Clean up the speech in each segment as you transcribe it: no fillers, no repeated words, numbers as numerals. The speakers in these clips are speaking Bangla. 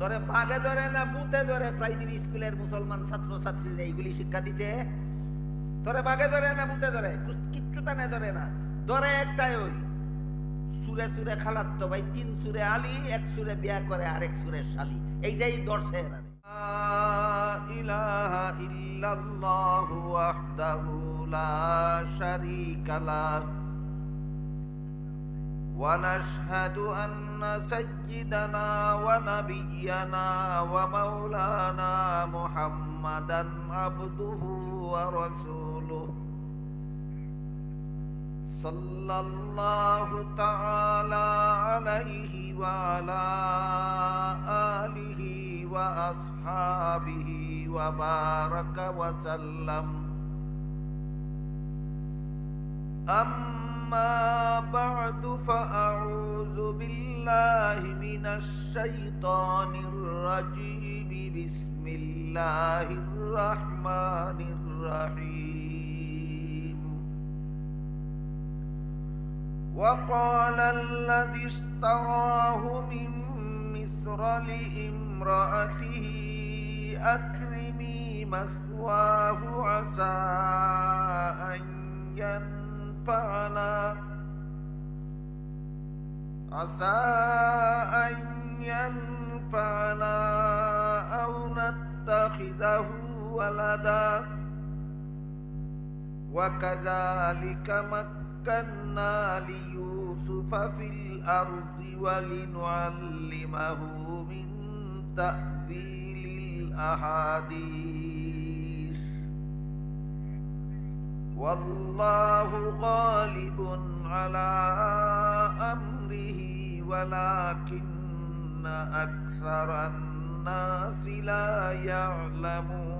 তোরে বাগে ধরে না বুতে ধরে প্রাইমারি স্কুলের মুসলমান ছাত্র ছাত্রীরা এইগুলি শিক্ষা দিতে? তোরে বাগে ধরে না বুতে ধরে? কিচ্ছু তানে ধরে না, ধরে একটাই ওই সুরে সুরে খালাত্তো ভাই, 3 সুরে আলী, 1 সুরে বিয়া করে আর 1 সুরে শালি, এইটাই ধরছে এরা। ইলাহা ইল্লাল্লাহু ওয়াহদাহু লা শারীকা লাহু ওয়া নাশহাদু আন্না সাইয়্যিদানা ওয়া নাবিয়্যানা ওয়া মাওলানা মুহাম্মাদান আবদুহু ওয়া রাসূলুহু সাল্লাল্লাহু তাআলা আলাইহি ওয়া আলা আলিহি ওয়া আসহাবিহি ওয়া বারাকা ওয়া সাল্লাম। আম্মা বা'দু ফাআউযু বিল্লাহি মিনাশ শাইতানির রাজীম। বিসমিল্লাহির রাহমানির রাহিম। وقال الذي اشتراه من مصر لامرأته أكرمي مثواه عسى أن ينفعنا أو نتخذه ولدا وكذلك مكنا ليوسف في الأرض ولنعلمه من تأويل الأحاديث والله غالب على أمره ولكن أكثر الناس لا يعلمون.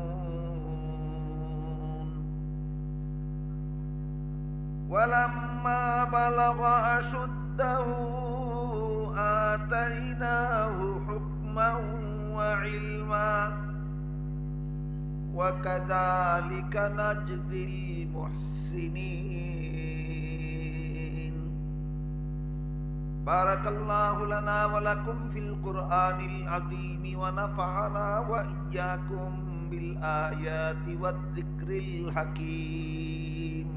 ولما بلغ أشده آتيناه حكما وعلما وكذلك نجزي المحسنين. بارك الله لنا ولكم في القرآن العظيم ونفعنا وإياكم بالآيات والذكر الحكيم.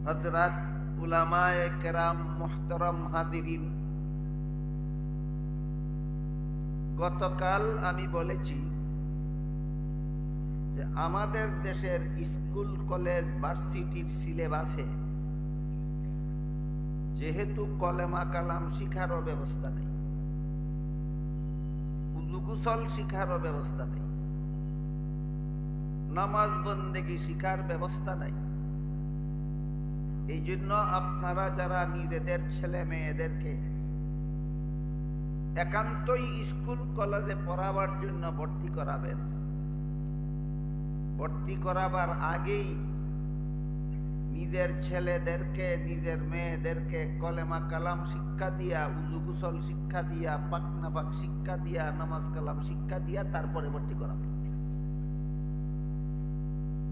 হযরত উলামায়ে কেরাম, মুহতারাম হাজিরিন, গতকাল আমি বলেছি যে আমাদের দেশের স্কুল কলেজ ভার্সিটির সিলেবাসে যেহেতু কলেমা কালাম শিখারও ব্যবস্থা নেই, উযু গোসল শিখারও ব্যবস্থা নেই, নামাজ বন্দেগী শিখার ব্যবস্থা নাই, এই জন্য আপনারা যারা নিজেদের ছেলে মেয়েদেরকে একান্তই স্কুল কলেজে পড়াবার জন্য ভর্তি করাবেন, ভর্তি করাবার আগেই নিজের ছেলেদেরকে নিজের মেয়েদেরকে কলেমা কালাম শিক্ষা দিয়া, উযু গোসল শিক্ষা দিয়া, পাক নাফাক শিক্ষা দিয়া, নামাজ কালাম শিক্ষা দিয়া তারপরে ভর্তি করাবেন।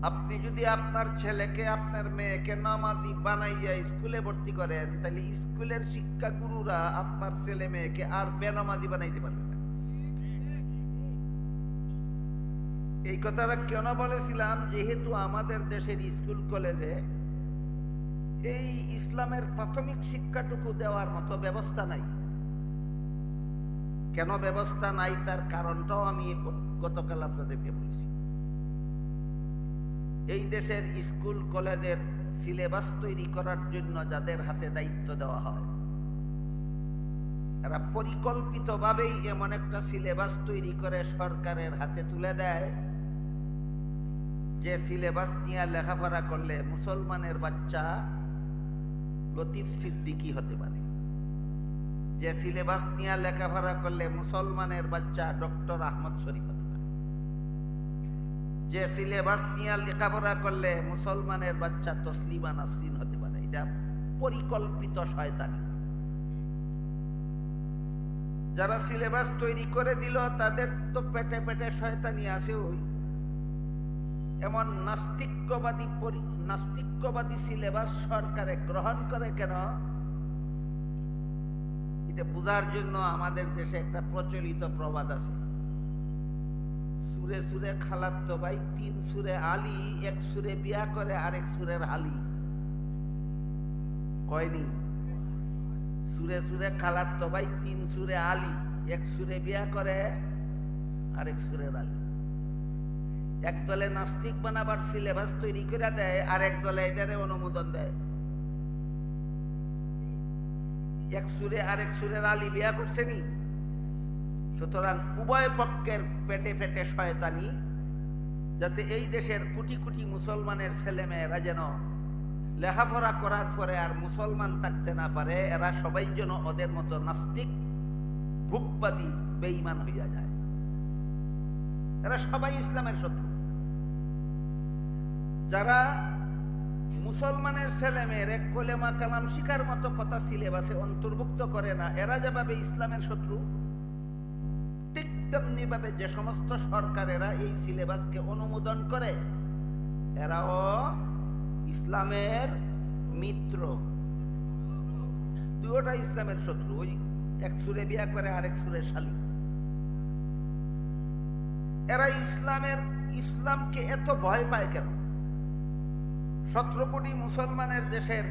আপনি যদি আপনার ছেলেকে আপনার মেয়েকে নামাজি বানাইয়া স্কুলে ভর্তি করেন, তাহলে স্কুলের শিক্ষা গুরুরা আপনার ছেলে মেয়েকে আর বেনামাজি বানাইতে পারবে না। এই কথাটা কেন বলেছিলাম? যেহেতু আমাদের দেশের স্কুল কলেজে এই ইসলামের প্রাথমিক শিক্ষাটুকু দেওয়ার মতো ব্যবস্থা নাই। কেন ব্যবস্থা নাই তার কারণটাও আমি গতকাল আপনাদেরকে বলেছি। এই দেশের স্কুল কলেজের সিলেবাস তৈরি করার জন্য যাদের হাতে দায়িত্ব দেওয়া হয়, এরা পরিকল্পিতভাবেই এমন একটা সিলেবাস তৈরি করে সরকারের হাতে তুলে দেয় যে সিলেবাস নিয়ে লেখাপড়া করলে মুসলমানের বাচ্চা লতিফ সিদ্দিকী হতে পারে, যে সিলেবাস নিয়ে লেখাপড়া করলে মুসলমানের বাচ্চা ডক্টর আহমদ শরীফ হতে পারে, যে সিলেবাস নিয়ে লেখাপড়া করলে মুসলমানের বাচ্চা তসলিমা নাসরিন হতে পারে। এটা পরিকল্পিত শয়তানি। যারা সিলেবাস তৈরি করে দিল তাদের তো পেটে পেটে শয়তানি আছে। ওই এমন নাস্তিক্যবাদী সিলেবাস সরকারে গ্রহণ করে কেন? এটা বোঝার জন্য আমাদের দেশে একটা প্রচলিত প্রবাদ আছে, সুরে সুরে খালাতো ভাই, 3 সুরে আলী, 1 সুরে বিয়া করে আরেক সুরের আলী। কয়নি? সুরে সুরে খালাতো ভাই, 3 সুরে আলী, 1 সুরে বিয়া করে আরেক সুরের আলী। এক দলে নাস্তিক বানাবার সিলেবাস তৈরি করে দেয়, আর এক দলে এটারে অনুমোদন দেয়। 1 সুরে আরেক সুরের আলী বিয়া করছে নি। সুতরাং উভয় পক্ষের পেটে পেটে শয়তানি, যাতে এই দেশের কোটি কোটি মুসলমানের ছেলেমেয়েরা যেন লেখাপড়া করার পরে আর মুসলমান থাকতে না পারে, এরা সবাই যেন ওদের মতো নাস্তিক, ভুকবাদী, বেঈমান হইয়া যায়। এরা সবাই ইসলামের শত্রু। যারা মুসলমানের ছেলে মেয়ের কলেমা কালাম শিকার মতো কথা সিলেবাসে অন্তর্ভুক্ত করে না, এরা যেভাবে ইসলামের শত্রু, ঠিক তেমনি ভাবে যে সমস্ত সরকারেরা এই সিলেবাসকে অনুমোদন করে, এরাও ইসলামের মিত্র। দুইটা ইসলামের শত্রু। ওই 1 সুরে বিয়া করে আরেক সুরে শালী। এরা ইসলামকে এত ভয় পায় কেন? 17 কোটি মুসলমানের দেশের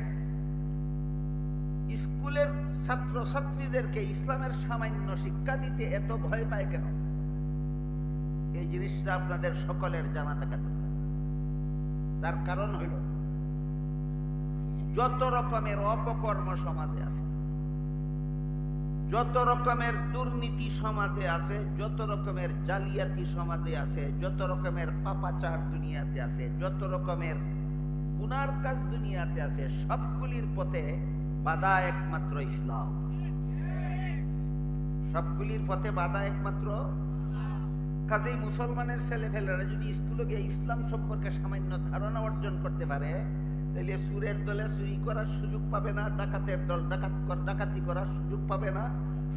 স্কুলের ছাত্র ছাত্রীদেরকে ইসলামের সামান্য শিক্ষা দিতে এত ভয় পায় কেন? এই জিনিসটা আপনাদের সকলের জানা থাকা দরকার। তার কারণ হইল, যত রকমের অপকর্ম সমাজে আছে, যত রকমের দুর্নীতি সমাজে আছে, যত রকমের জালিয়াতি সমাজে আছে, যত রকমের পাপাচার দুনিয়াতে আছে, যত রকমের গুনার কাজ দুনিয়াতে আছে, সবগুলির পথে বাধা একমাত্র ইসলাম। সবগুলির পথে বাধা একমাত্র। কাজেই মুসলমানের ছেলেফেলেরা যদি স্কুলে গিয়ে ইসলাম সম্পর্কে সামান্য ধারণা অর্জন করতে পারে, তাহলে সুরের দলে চুরি করার সুযোগ পাবে না, ডাকাতের দল ডাকাতি করার সুযোগ পাবে না,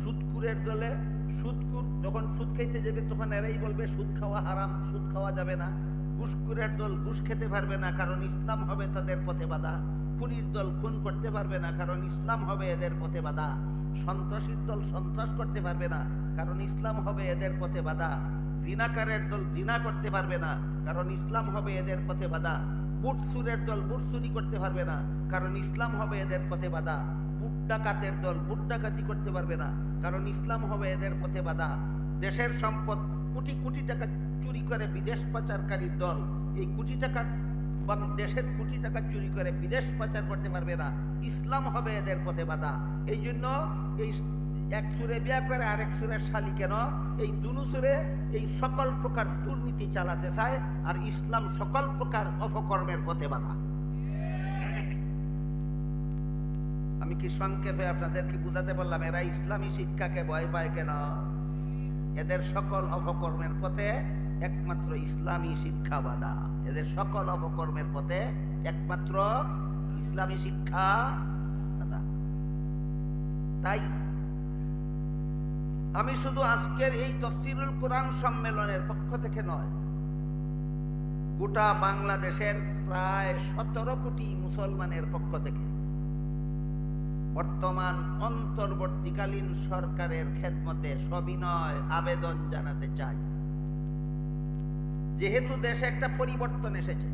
সুদকুরের দলে সুদকুর যখন সুদ খাইতে যাবে তখন এরাই বলবে সুদ খাওয়া হারাম, সুদ খাওয়া যাবে না। ঘুষখোরের দল ঘুষ খেতে পারবে না, কারণ ইসলাম হবে তাদের পথে বাধা। খুনির দল খুন করতে পারবে না, কারণ ইসলাম হবে এদের পথে বাধা। সন্ত্রাসীর দল সন্ত্রাস করতে পারবে না, কারণ ইসলাম হবে এদের পথে বাধা। জিনাকারের দল জিনা করতে পারবে না, কারণ ইসলাম হবে এদের পথে বাধা। বুট চুরের দল বুট চুরি করতে পারবে না, কারণ ইসলাম হবে এদের পথে বাধা। বুট ডাকাতের দল বুট ডাকাতি করতে পারবে না, কারণ ইসলাম হবে এদের পথে বাধা। দেশের সম্পদ কোটি কোটি টাকা চুরি করে বিদেশ পাচারকারীর দল এই কোটি টাকা দেশের কোটি টাকা চুরি করে বিদেশ পাচার করতে পারবে না, ইসলাম হবে এদের পথে বাধা। এই জন্য এই 1 সুরে বিয়া করে আরেক সুরের শালী কেন? এই দুনু সুরে এই সকল প্রকার দুর্নীতি চালাতে চায়, আর ইসলাম সকল প্রকার অপকর্মের পথে বাধা। আমি কি সংক্ষেপে আপনাদেরকে বুঝাতে বললাম? এরা ইসলামী শিক্ষাকে ভয় পায় কেন? এদের সকল অপকর্মের পথে একমাত্র ইসলামী শিক্ষা বাধা। এদের সকল অপকর্মের পথে একমাত্র ইসলামী শিক্ষা বাধা। তাই আমি শুধু আজকের এই তাফসীরুল কোরআন সম্মেলনের পক্ষ থেকে নয়, গোটা বাংলাদেশের প্রায় 17 কোটি মুসলমানের পক্ষ থেকে বর্তমান অন্তর্বর্তীকালীন সরকারের খেদমতে সবিনয় আবেদন জানাতে চাই। যেহেতু দেশে একটা পরিবর্তন এসেছে,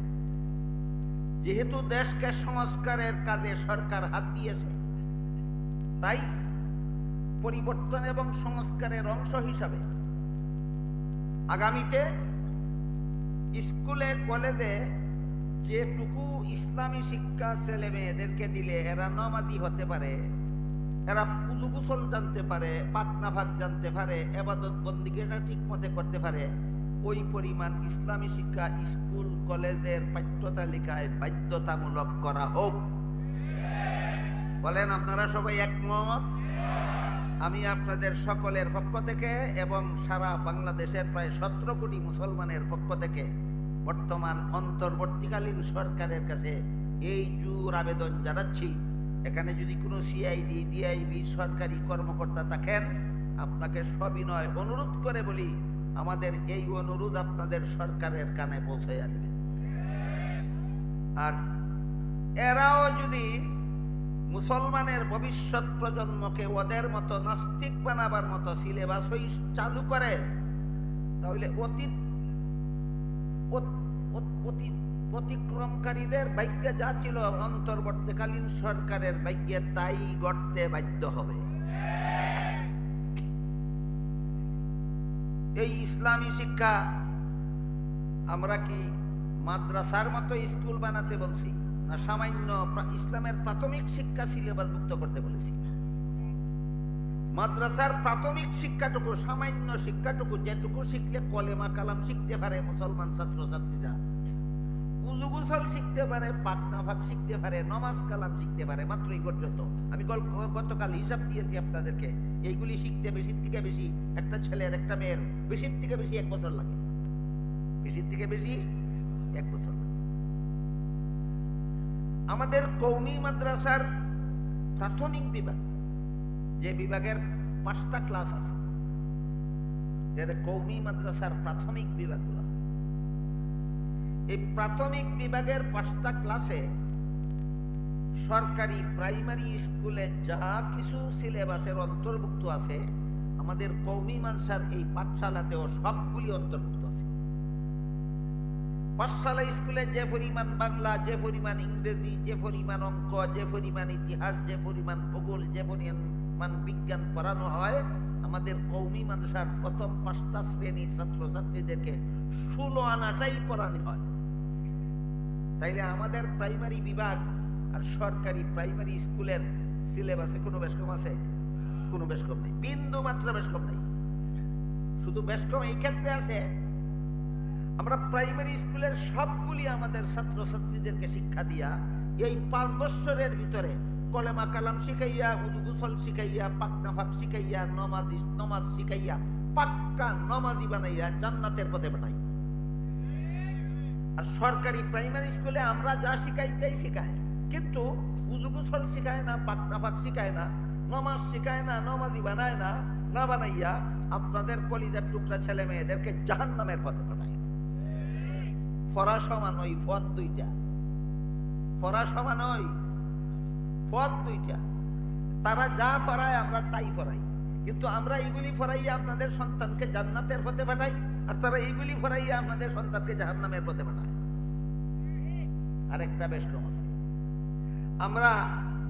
যেহেতু দেশকে সংস্কারের কাজে সরকার হাত দিয়েছে, তাই পরিবর্তন এবং সংস্কারের অংশ হিসাবে আগামীতে স্কুলে কলেজে যেটুকু ইসলামী শিক্ষা ছেলে মেয়েদেরকে দিলে এরা নামাজি হতে পারে, এরা পুজো গোসল জানতে পারে, পাক নাফাক জানতে পারে, ইবাদত বন্দিগিটা ঠিক মতে করতে পারে, ওই পরিমাণ ইসলামী শিক্ষা স্কুল কলেজের পাঠ্য তালিকায় বাধ্যতামূলক করা হোক। বলেন আপনারা সবাই একমত? আমি আপনাদের সকলের পক্ষ থেকে এবং সারা বাংলাদেশের প্রায় 17 কোটি মুসলমানের পক্ষ থেকে বর্তমান অন্তর্বর্তীকালীন সরকারের কাছে এই জোর আবেদন জানাচ্ছি। এখানে যদি কোনো সিআইডি ডিআইবি সরকারি কর্মকর্তা থাকেন, আপনাকে সবিনয় অনুরোধ করে বলি, আমাদের এই অনুরোধ আপনাদের সরকারের কানে পৌঁছাইয়া দেবেন। আর এরাও যদি মুসলমানের ভবিষ্যৎ প্রজন্মকে ওদের মতো নাস্তিক বানাবার মতো সিলেবাস চালু করে, তাহলে অতিক্রমকারীদের ভাগ্যে যা ছিল অন্তর্বর্তীকালীন সরকারের ভাগ্যে তাই গড়তে বাধ্য হবে। এই ইসলামী শিক্ষা আমরা কি মাদ্রাসার মতো স্কুল বানাতে বলছি, না সামান্য ইসলামের প্রাথমিক শিক্ষা সিলেবাসভুক্ত করতে বলেছি? মাদ্রাসার প্রাথমিক শিক্ষাটুকু, সামান্য শিক্ষাটুকু, যেটুকু শিখলে কলেমা কালাম শিখতে পারে মুসলমান ছাত্রছাত্রীরা, উযু গোসল শিখতে পারে, পাক নাফাক শিখতে পারে, নমাজ কালাম শিখতে পারে, মাত্র এই পর্যন্ত। আমি গতকাল হিসাব দিয়েছি আপনাদেরকে, এইগুলি শিখতে বেশির থেকে বেশি একটা ছেলের একটা মেয়ের বেশির থেকে বেশি 1 বছর লাগে, বেশির থেকে বেশি 1 বছর লাগে। আমাদের কওমি মাদ্রাসার প্রাথমিক বিভাগ, যে বিভাগের 5টা ক্লাস আছে, যেটা কওমি মাদ্রাসার প্রাথমিক বিভাগগুলো, এই প্রাথমিক বিভাগের 5টা ক্লাসে সরকারি প্রাইমারি স্কুলে যা কিছু সিলেবাসের অন্তর্ভুক্ত আছে, আমাদের কওমি মাদ্রাসার এই পাঠশালাতেও সবগুলি অন্তর্ভুক্ত আছে। পাঠশালা স্কুলে যে পরিমাণ বাংলা, যে পরিমাণ ইংরেজি, যে পরিমাণ অঙ্ক, যে পরিমাণ ইতিহাস, যে পরিমাণ ভূগোল, যে পরিমাণ বিজ্ঞান পড়ানো হয়, আমাদের কওমি মাদ্রাসার প্রথম 5টা শ্রেণীর ছাত্রছাত্রীদেরকে 16 আনাটাই পড়ানো হয়। তাইলে আমাদের প্রাইমারি বিভাগ আর সরকারি প্রাইমারি স্কুলের সিলেবাসে কোনো বেশকম আছে? কোনো বেশকম নেই, বিন্দু মাত্র বেশকম নেই। শুধু বেশকম এই ক্ষেত্রে আছে, আমরা প্রাইমারি স্কুলের সবগুলি আমাদের ছাত্রছাত্রীদেরকে শিক্ষা দিয়া এই 5 বছরের ভিতরে কলেমা কালাম শিখাইয়া, উযু গোসল শিখাইয়া, পাক নাফাক শিখাইয়া, নমাজ শিখাইয়া, পাক্কা নমাজি বানাইয়া জান্নাতের পথে পাঠাই। আর সরকারি প্রাইমারি স্কুলে আমরা যা শিখাই তাই শিখায়, কিন্তু উযু গোসল শিখায় না, পাক নাফাক শিখায় না, নমাজ শিখায় না, নমাজি বানায় না, না বানাইয়া আপনাদের কলিজার টুকরা ছেলে মেয়েদেরকে জাহান্নামের পথে পাঠায়। ফরা সমান ওই পথ দুইটা, ফরা সমান ওই পথ দুইটা। তারা যা ফরায় আমরা তাই ফরাই, কিন্তু আমরা এইগুলি ফরাইয়া আপনাদের সন্তানকে জান্নাতের পথে পাঠাই, আর তারা এইগুলি ফরাইয়া আপনাদের সন্তানকে জাহান্নামের পথে পাঠায়। আরেকটা বেশ কম আছে, আমরা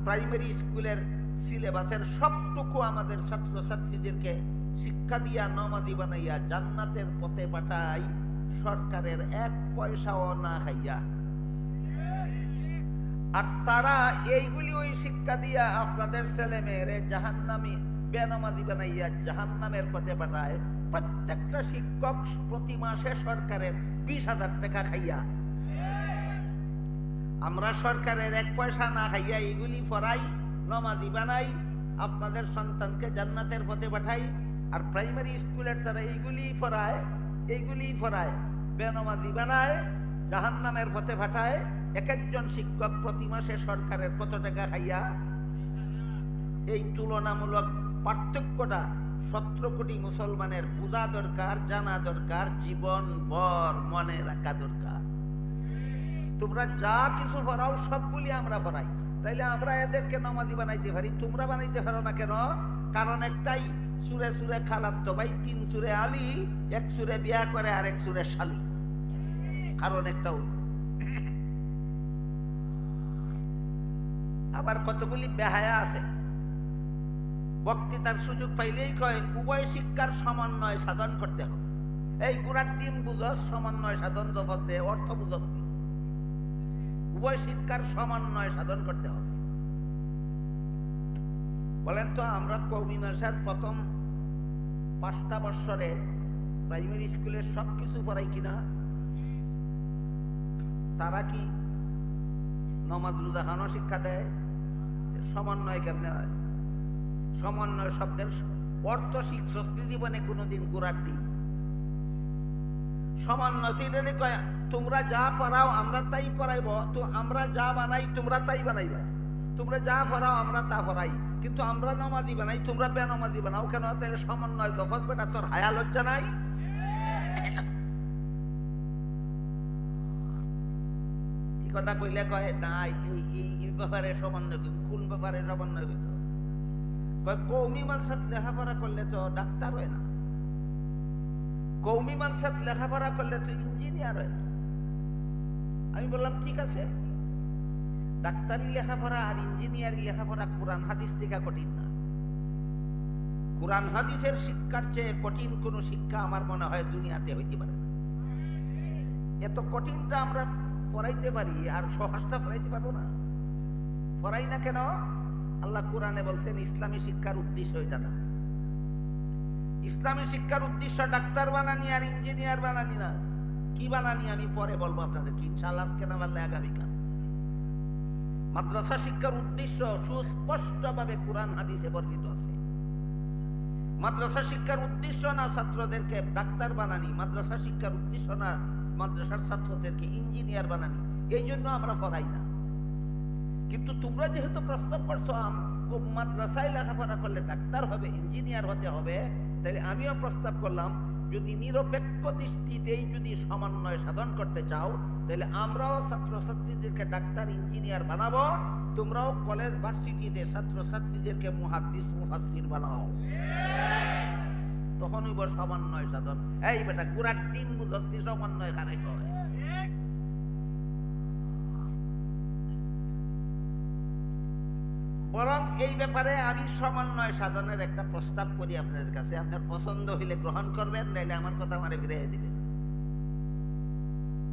প্রাইমারি স্কুলের সিলেবাসের সবটুকু আমাদের ছাত্রছাত্রীদেরকে শিক্ষা দিয়া নমাজি বানাইয়া জান্নাতের পথে পাঠাই, সরকারের 1 পয়সাও না খাইয়া। আর তারা এইগুলি ওই শিক্ষা দিয়া আপনাদের ছেলে মেয়েরে জাহান্নামী বেনামাজি বানাইয়া জাহান্নামের পথে পাঠায়। প্রত্যেকটা শিক্ষক প্রতি মাসে সরকারের 20,000 টাকা খাইয়া। আমরা সরকারের 1 পয়সা না খাইয়া এইগুলি ফরাই, নমাজি বানাই, আপনাদের সন্তানকে জান্নাতের পথে পাঠাই। আর প্রাইমারি স্কুলের তারা এইগুলি ফরায়, বেনামাজি বানায়, জাহান্নামের পথে পাঠায়। এক একজন শিক্ষক প্রতি মাসে সরকারের কত টাকা খাইয়া? এই তুলনামূলক পার্থক্যটা 17 কোটি মুসলমানের বোঝা দরকার, জানা দরকার, জীবন ভর মনে রাখা দরকার। তোমরা যা কিছু ফরাও সবগুলি আমরা ফরাই, তাইলে আমরা এদেরকে নামাজি বানাইতে পারি, তোমরা বানাইতে পারো না কেন? কারণ একটাই, সুরে সুরে খালাতো ভাই, 3 সুরে আলী, 1 সুরে বিয়া করে আর 1 সুরে শালি। কারণ একটাও। আবার কতগুলি বেহায়া আছে, বক্তৃতার সুযোগ পাইলেই কয় উভয় শিক্ষার সমন্বয় সাধন করতে হবে। এই গুড়ার ডিম বুঝস, সমন্বয় সাধন দফতে অর্থ বুঝস, উভয় শিক্ষার সমন্বয় সাধন করতে হবে। বলেন তো, আমরা কওমি মাদ্রাসার প্রথম 5টা বৎসরে প্রাইমারি স্কুলের সব কিছু পড়াই কিনা? তারা কি নমাজ রোজা খানো শিক্ষা দেয়? সমন্বয় কেমনে হয়? সমন্বয় শব্দের অর্থ শিখছ জীবনে কোনোদিন গোড়ার দিন? সমন্বয় কয় তোমরা যা পড়াও আমরা তাই পড়াইব, তো আমরা যা বানাই তোমরা তাই বানাইবা, তোমরা যা পড়াও আমরা তা পড়াই, কিন্তু আমরা নামাজি বানাই, তোমরা বেনামাজি বানাও কেন? তাহলে সমন্বয় লফজ বেটা, তোর হায়া লজ্জা নাই? কথা কইলে কয় না এই ব্যাপারে সমন্বয় করছো। কোন ব্যাপারে সমন্বয় করছো? কয় কৌমি মানসাত লেখাপড়া করলে তো ডাক্তার হয় না, কৌমি মানসাত লেখাপড়া করলে তো ইঞ্জিনিয়ার হয় না। আমি বললাম ঠিক আছে, ডাক্তারি লেখাপড়া আর ইঞ্জিনিয়ারিং লেখাপড়া কোরআন হাদিস থেকে কঠিন না। কোরআন হাদিসের শিক্ষার চেয়ে কঠিন কোনো শিক্ষা আমার মনে হয় দুনিয়াতে হইতে পারে না। এত কঠিনটা আমরা পড়াইতে পারি, আর সহজটা পড়াইতে পারবো না। পড়াই না কেন? আল্লাহ কোরআনে বলছেন ইসলামী শিক্ষার উদ্দেশ্য এটা না। ইসলামী শিক্ষার উদ্দেশ্য ডাক্তার বানানি আর ইঞ্জিনিয়ার বানানি না। কি বানানি আমি পরে বলবো আপনাদেরকে, ইনশাআল্লাহ আজকে না বললে আগামীকাল। মাদ্রাসা শিক্ষার উদ্দেশ্য সুস্পষ্টভাবে কোরআন হাদিসে বর্ণিত আছে। মাদ্রাসা শিক্ষার উদ্দেশ্য না ছাত্রদেরকে ডাক্তার বানানি, মাদ্রাসা শিক্ষার উদ্দেশ্য না মাদ্রাসার ছাত্রদেরকে ইঞ্জিনিয়ার বানানি। এই জন্য আমরা পড়াই না। কিন্তু তোমরা যেহেতু প্রস্তাব করছো মাদ্রাসায় লেখাপড়া করলে ডাক্তার হবে, ইঞ্জিনিয়ার হতে হবে, তাহলে আমিও প্রস্তাব করলাম যদি নিরপেক্ষ দৃষ্টিতেই যদি সমন্বয় সাধন করতে চাও, তাহলে আমরাও ছাত্রছাত্রীদেরকে ডাক্তার ইঞ্জিনিয়ার বানাবো, তোমরাও কলেজ ভার্সিটিতে ছাত্রছাত্রীদেরকে মুহাদ্দিস মুফাসসির বানাও। তখন হইব সমন্বয় সাধন। এই বেটা গুড়ার দিন বুঝছি সমন্বয় কারে কয়। বরং এই ব্যাপারে আমি সমন্বয় সাধনের একটা প্রস্তাব করি আপনাদের কাছে। আপনার পছন্দ হইলে গ্রহণ করবেন, নাইলে আমার কথা আমারে ফিরিয়ে দিবেন।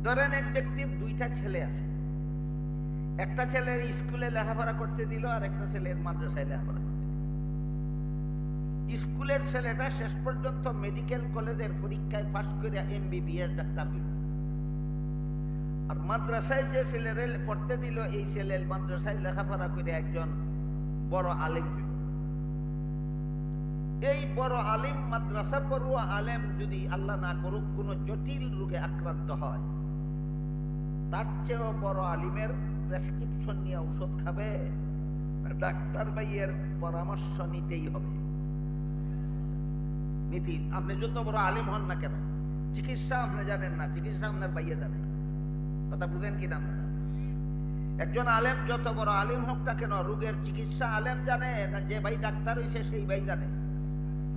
ধরেন এক ব্যক্তির দুইটা ছেলে আছে, একটা ছেলের স্কুলে লেখাপড়া করতে দিল আর একটা ছেলের মাদ্রাসায় লেখাপড়া করতে দিল। স্কুলের ছেলেটা শেষ পর্যন্ত মেডিকেল কলেজের পরীক্ষায় পাস করে MBBS ডাক্তার হইল, আর মাদ্রাসায় যে ছেলেরে পড়তে দিল এই ছেলে মাদ্রাসায় লেখাপড়া করে একজন বড় আলেম হইল। এই বড় আলেম, মাদ্রাসা পড়ুয়া আলেম যদি আল্লাহ না করুক কোনো জটিল রোগে আক্রান্ত হয়, তার চেয়েও বড় আলিমের প্রেসক্রিপশন নিয়ে ঔষধ খাবে না ডাক্তার ভাইয়ের পরামর্শ নিতেই হবে? নীতি। আপনি যত বড় আলেম হন না কেন, চিকিৎসা আপনি জানেন না, চিকিৎসা আপনার ভাইয়ে জানে। কথা বুঝেন কিনা আপনারা? একজন আলেম যত বড় আলেম হোক না কেন, রোগের চিকিৎসা আলেম জানে না, যে ভাই ডাক্তার হইছে সেই ভাই জানে।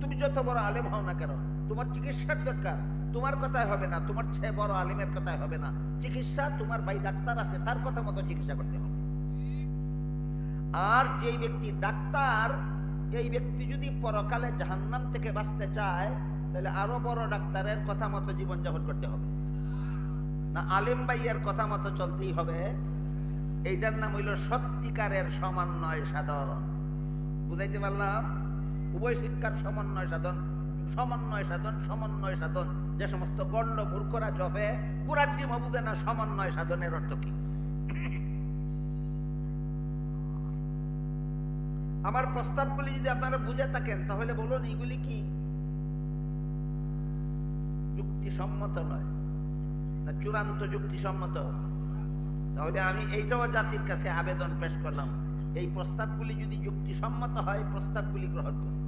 তুমি যত বড় আলেম হও না কেন, তোমার চিকিৎসার দরকার, তোমার কথায় হবে না, তোমার চেয়ে বড় আলেমের কথায় হবে না। চিকিৎসা তোমার ভাই ডাক্তার আছে তার কথা মতো চিকিৎসা করতে হবে। আর যেই ব্যক্তি ডাক্তার, এই ব্যক্তি যদি পরকালে জাহান্নাম থেকে বাঁচতে চায়, তাহলে আরো বড় ডাক্তারের কথা মতো জীবনযাপন করতে হবে না, আলেম ভাইয়ের কথা মতো চলতেই হবে। এইটার নাম হইল সত্যিকারের সমন্বয় সাধন। বুঝাইতে পারলাম? উভয় শিক্ষার সমন্বয় সাধন, সমন্বয় সাধন, সমন্বয় সাধন। যে সমস্ত গণ্ড মূর্খরা জপে, পুরার ডিম বুঝে না সমন্বয় সাধনের অর্থ কি। আমার প্রস্তাবগুলি যদি আপনারা বুঝে থাকেন, তাহলে বলুন এইগুলি কি যুক্তিসম্মত নয় না চূড়ান্ত যুক্তিসম্মত? তাহলে আমি এইটাও জাতির কাছে আবেদন পেশ করলাম, এই প্রস্তাবগুলি যদি যুক্তিসম্মত হয়, প্রস্তাবগুলি গ্রহণ করুন।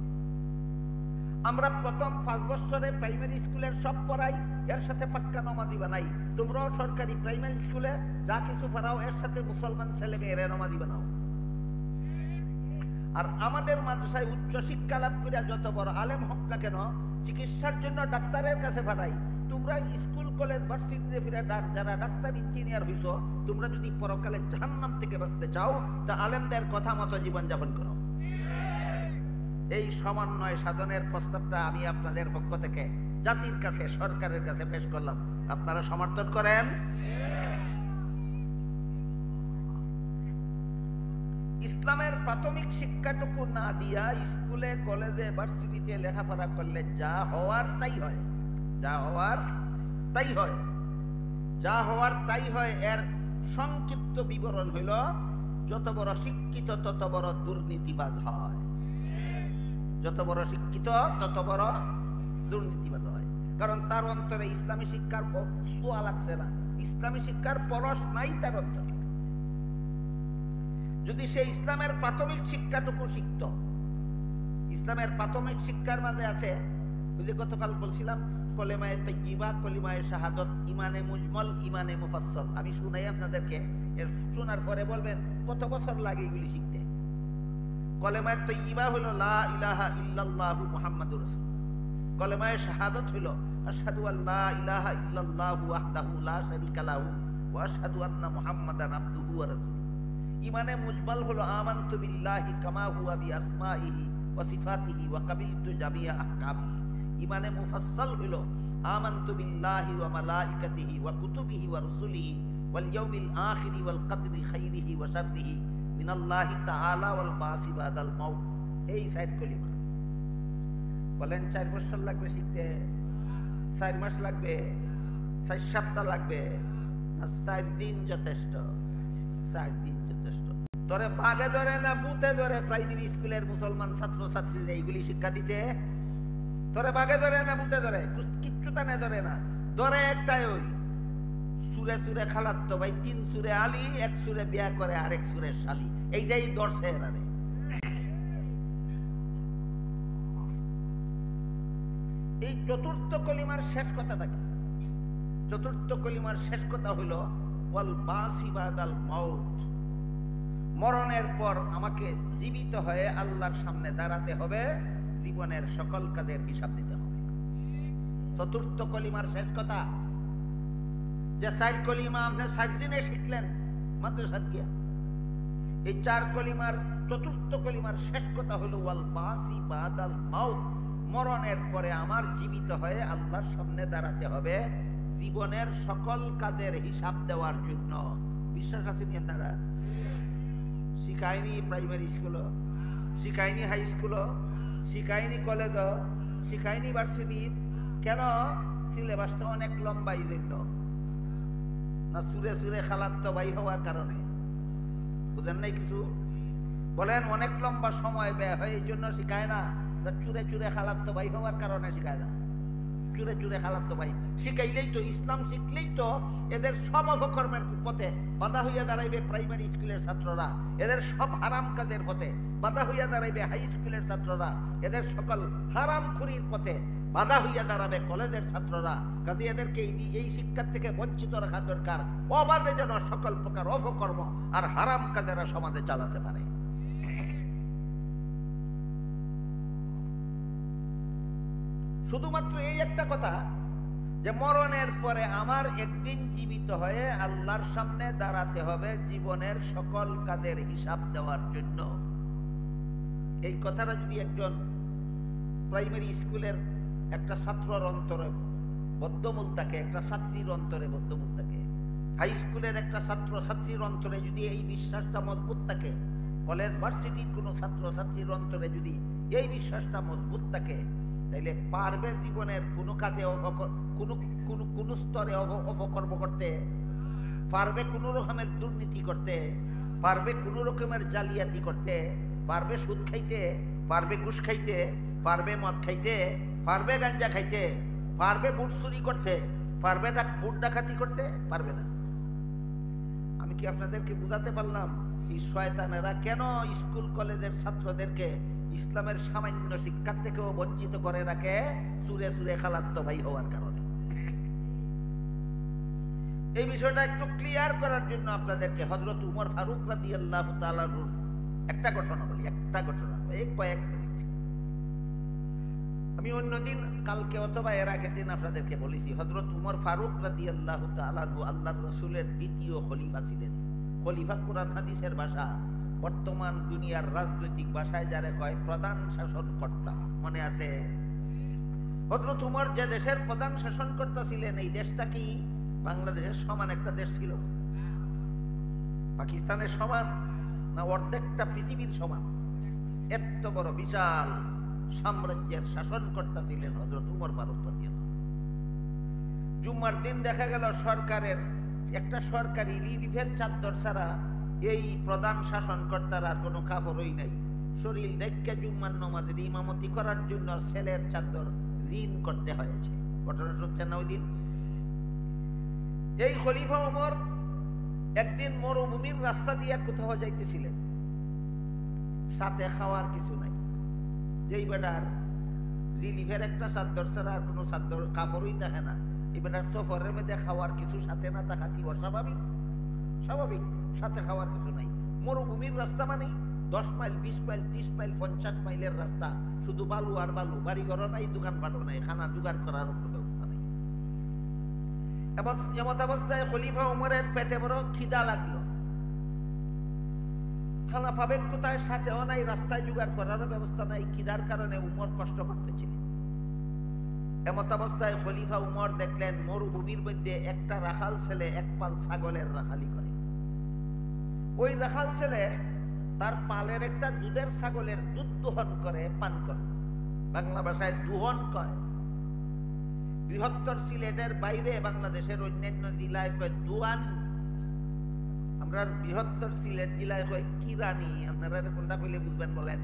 আমরা প্রথম 5 বছরে প্রাইমারি স্কুলের সব পড়াই, এর সাথে পাক্কা নামাজি বানাই। তোমরাও সরকারি প্রাইমারি স্কুলে যা কিছু পড়াও, এর সাথে মুসলমান ছেলে মেয়েরা নামাজি বানাও। আর আমাদের মাদ্রাসায় উচ্চ শিক্ষা লাভ করে যত বড় আলেম হোক না কেন, চিকিৎসার জন্য ডাক্তারের কাছে পাঠাই। তোমরা স্কুল কলেজ ভার্সিটিতে ফিরে যারা ডাক্তার ইঞ্জিনিয়ার হইছ, তোমরা যদি পরকালে জাহান্নাম থেকে বাঁচতে চাও, তা আলেমদের কথা মতো জীবনযাপন করো। এই সমন্বয় সাধনের প্রস্তাবটা আমি আপনাদের পক্ষ থেকে জাতির কাছে, সরকারের কাছে পেশ করলাম। আপনারা সমর্থন করেন? ইসলামের প্রাথমিক শিক্ষাটুকু না দিয়া স্কুলে কলেজে ভার্সিটিতে লেখাপড়া করলে যা হওয়ার তাই হয়, যা হওয়ার তাই হয়, যা হওয়ার তাই হয়। এর সংক্ষিপ্ত বিবরণ হইল, যত বড় শিক্ষিত তত বড় দুর্নীতিবাজ হয়, যত বড় শিক্ষিত তত বড় দুর্নীতিবাজ হয়। কারণ তার অন্তরে ইসলামী শিক্ষার ছোঁয়া লাগছে না, ইসলামী শিক্ষার পরশ নাই তার অন্তরে। যদি সে ইসলামের প্রাথমিক শিক্ষাটুকু শিখত, ইসলামের প্রাথমিক শিক্ষার মাঝে আছে, ওই যে গতকাল বলছিলাম, কলেমায়ে তাইয়্যিবা, কলিমায়ে শাহাদত, ইমানে মুজমল, ইমানে মুফাসসল। আমি শুনাই আপনাদেরকে, এর শোনার পরে বলবেন কত বছর লাগে এগুলি শিখতে? কলেমায়ে তয়্যিবা হলো লা ইলাহা ইল্লাল্লাহু মুহাম্মাদুর রাসূলুল্লাহ। কলেমায়ে শাহাদাত হলো আশহাদু আল্লা ইলাহা ইল্লাল্লাহু ওয়াহদাহু লা শারীকা লাহু ওয়া আশহাদু আন্না মুহাম্মাদান আবদুহু ওয়া রাসূলুহু। ইমানে মুজমাল হলো আমানতু বিল্লাহি কামা হুয়া বিআসমাইহি ওয়া সিফাতিহি ওয়া কাবিলতু জামিআ আহকামিহি। ইমানে মুফাসসাল হলো আমানতু বিল্লাহি ওয়া মালাইকাতিহি ওয়া কুতুবিহি ওয়া রুসুলিহি ওয়াল ইয়াউমিল আখিরি ওয়াল কদরি খাইরিহি ওয়া শাররিহি মিনাল্লাহি তাআলা ওয়াল বাসি বাদাল মাউত। এই 4 কলিমা। বলেন 4 বছর লাগবে শিখতে? 4 মাস লাগবে? 4 সপ্তাহ লাগবে? না 4 দিন যথেষ্ট? 4 দিন যথেষ্ট। তোরে বাগে ধরে না বুতে ধরে প্রাইমারি স্কুলের মুসলমান ছাত্র ছাত্রীরা এইগুলি শিক্ষা দিতে? তোরে বাগে ধরে না বুতে ধরে? কিচ্ছু তানে ধরে না। ধরে একটাই, ওই সুরে সুরে খালাত্তো ভাই, 3 সুরে আলী, 1 সুরে বিয়া করে আর 1 সুরে শালি, এইটাই ধরছে এরারে। এই চতুর্থ কলিমার শেষ কথাটা কি? চতুর্থ কলিমার শেষ কথা হইল ওয়াল বাসি বাদাল মাউত। মরণের পর আমাকে জীবিত হয়ে আল্লাহর সামনে দাঁড়াতে হবে, জীবনের সকল কাজের হিসাব দিতে হবে। চতুর্থ কলিমার শেষ কথা। যে 4 কলিমা আপনি 4 দিনে শিখলেন মাদ্রাসাত গিয়া, এই 4 কলিমার চতুর্থ কলিমার শেষ কথা হলো ওয়াল বাসি বাদাল মাউত। মরণের পরে আমার জীবিত হয়ে আল্লাহর সামনে দাঁড়াতে হবে, জীবনের সকল কাজের হিসাব দেওয়ার জন্য। বিশ্বাস আছে নি আপনারা? শিখায়নি প্রাইমারি স্কুলও, শিখায়নি হাই স্কুলও, শিখায়নি কলেজও, শিখায়নি ভার্সিটি। কেন? সিলেবাসটা অনেক লম্বা, এই জন্য না সুরে সুরে খালাত্তো ভাই হওয়ার কারণে। বুঝেন নাই কিছু? বলেন অনেক লম্বা সময় ব্যয় হয়, এই জন্য শিখায় না। চুরে চুরে খালাত্তো ভাই হওয়ার কারণে শিখায় না। চুরে চুরে খালাত্তো ভাই শিখাইলেই তো, ইসলাম শিখলেই তো এদের সব অপকর্মের পথে বাধা হইয়া দাঁড়াইবে প্রাইমারি স্কুলের ছাত্ররা, এদের সব হারাম কাজের পথে বাধা হইয়া দাঁড়াইবে হাই স্কুলের ছাত্ররা, এদের সকল হারাম খুরির পথে বাধা হইয়া দাঁড়াবে কলেজের ছাত্ররা। কাজে এদেরকে এই শিক্ষার থেকে বঞ্চিত রাখা দরকার, অবাধে যেন সকল প্রকার অপকর্ম আর হারাম কাজেরা সমাজে চালাতে পারে। শুধুমাত্র এই একটা কথা যে মরণের পরে আমার একদিন জীবিত হয়ে আল্লাহর সামনে দাঁড়াতে হবে জীবনের সকল কাজের হিসাব দেওয়ার জন্য। এই কথাটা যদি একজন প্রাইমারি স্কুলের একটা ছাত্রর অন্তরে বদ্ধমূল থাকে, একটা ছাত্রীর অন্তরে বদ্ধমূল থাকে, হাই স্কুলের একটা ছাত্র ছাত্রীর অন্তরে যদি এই বিশ্বাসটা মজবুত থাকে, কলেজ ভার্সিটির কোনো ছাত্র ছাত্রীর অন্তরে যদি এই বিশ্বাসটা মজবুত থাকে, তাইলে পারবে জীবনের কোনো কাজে কোনো স্তরে অপকর্ম করতে, পারবে কোনো রকমের দুর্নীতি করতে, পারবে কোনো রকমের জালিয়াতি করতে, পারবে সুদ খাইতে, পারবে ঘুষ খাইতে, পারবে মদ খাইতে, পারবে গাঞ্জা খাইতে, পারবে বুট চুরি করতে, পারবে বুট ডাকাতি করতে? পারবে না। আমি কি আপনাদেরকে বুঝাতে পারলাম এই শয়তানেরা কেন স্কুল কলেজের ছাত্রদেরকে ইসলামের সামান্য শিক্ষার থেকেও বঞ্চিত করে রাখে? সুরে সুরে খালাত্তো ভাই হওয়ার কারণে। এই বিষয়টা একটু ক্লিয়ার করার জন্য আপনাদেরকে হযরত উমর ফারুক রাদিয়াল্লাহু তাআলা আনহু একটা ঘটনা বলি, একটা ঘটনা, কয়েক মিনিট। আমি অন্যদিন কালকে অথবা এর আগের দিন আপনাদেরকে বলেছি, হযরত উমর ফারুক রাদিয়াল্লাহু তাআলা আনহু আল্লাহর রাসূলের দ্বিতীয় খলিফা ছিলেন। খলিফা কোরআন হাদিসের ভাষা, বর্তমান দুনিয়ার রাজনৈতিক ভাষায় যারা কয় প্রধান শাসনকর্তা। মনে আছে? হযরত উমর যে দেশের প্রধান শাসনকর্তা ছিলেন, এই দেশটা কি বাংলাদেশের সমান একটা দেশ ছিল? পাকিস্তানের সমান না অর্ধেকটা পৃথিবীর সমান? এত বড় বিশাল সাম্রাজ্যের শাসনকর্তা ছিলেন হযরত উমর ফারুক রাদিয়াল্লাহু। জুম্মার দিন দেখা গেল সরকারের একটা সরকারি রিলিফের চাদর ছাড়া এই প্রধান শাসনকর্তার আর কোনো কাপড়ই নাই। শরীর ঢেকে জুম্মার নামাজের ইমামতি করার জন্য ছেলের চাদর ঋণ করতে হয়েছে। ঘটনা শুনছেন না? ওই দিন এই খলিফা ওমর একদিন মরুভূমির রাস্তা দিয়ে কোথাও যাইতেছিলেন, সাথে খাওয়ার কিছু নাই। যেই বেটার রিলিফের একটা চাদর ছাড়া আর কোনো চাদর কাপড়ই থাকে না, এই বেটার সফরের মধ্যে খাওয়ার কিছু সাথে না থাকা কি অস্বাভাবিক? স্বাভাবিক। সাথে খাওয়ার কিছু নাই। মরুভূমির রাস্তা মানে 10 মাইল 20 মাইল 30 মাইল 50 মাইলের রাস্তা, শুধু বালু আর বালু, বাড়িঘরও নাই, দোকানপাটও নাই, খানা জোগাড় করার কোনো ব্যবস্থা নাই। এমত অবস্থায় খলিফা উমরের পেটে বড় খিদা লাগলো। খানা পাবেন কোথায়? সাথেও নাই, রাস্তায় জোগাড় করারও ব্যবস্থা নাই। খিদার কারণে উমর কষ্ট করতেছিলেন। এমত অবস্থায় খলিফা উমর দেখলেন মরুভূমির মধ্যে একটা রাখাল ছেলে এক পাল ছাগলের রাখালি করে। ওই রাখাল ছেলে তার পালের একটা দুধের ছাগলের দুধ দোহন করে পান করে। বাংলা ভাষায় দুহন কয়। বৃহত্তর সিলেটের বাইরে বাংলাদেশের অন্যান্য জেলায় কয় দুয়ান, আমরা বৃহত্তর সিলেট জেলায় কয় কিরানি। আপনারা কোনটা কইলে বুঝবেন বলেন?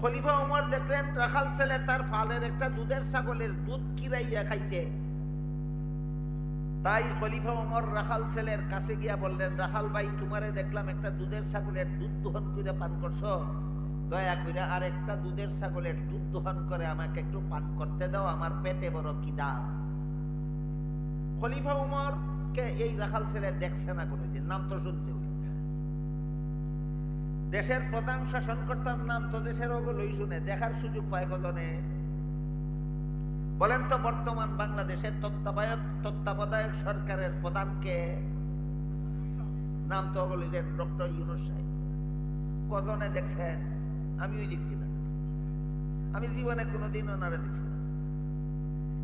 খলিফা উমর দেখলেন রাখাল ছেলে তার ফালের একটা দুধের ছাগলের দুধ কিরাইয়া খাইছে। তাই খলিফা উমর রাখাল ছেলের কাছে গিয়া বললেন, রাখাল ভাই, তোমারে দেখলাম একটা দুধের ছাগলের দুধ দোহন করে পান করছো, দয়া করে আর একটা দুধের ছাগলের দুধ দোহন করে আমাকে একটু পান করতে দাও, আমার পেটে বড় খিদা। খলিফা উমর কে এই রাখাল ছেলে দেখছে না কোনোদিন, নাম তো শুনছে। দেশের প্রধান শাসনকর্তার নাম তো দেশের ওগুলোই শুনে, দেখার সুযোগ পায় কজনে? বলেন তো, বর্তমান বাংলাদেশের তত্ত্বাবধায়ক সরকারের প্রধানকে? নাম তো ওগুলো ডক্টর ইউনূস সাহেব। কজনে দেখছেন? আমিও দেখছি না, আমি জীবনে কোনোদিন ওনারা দেখছি না,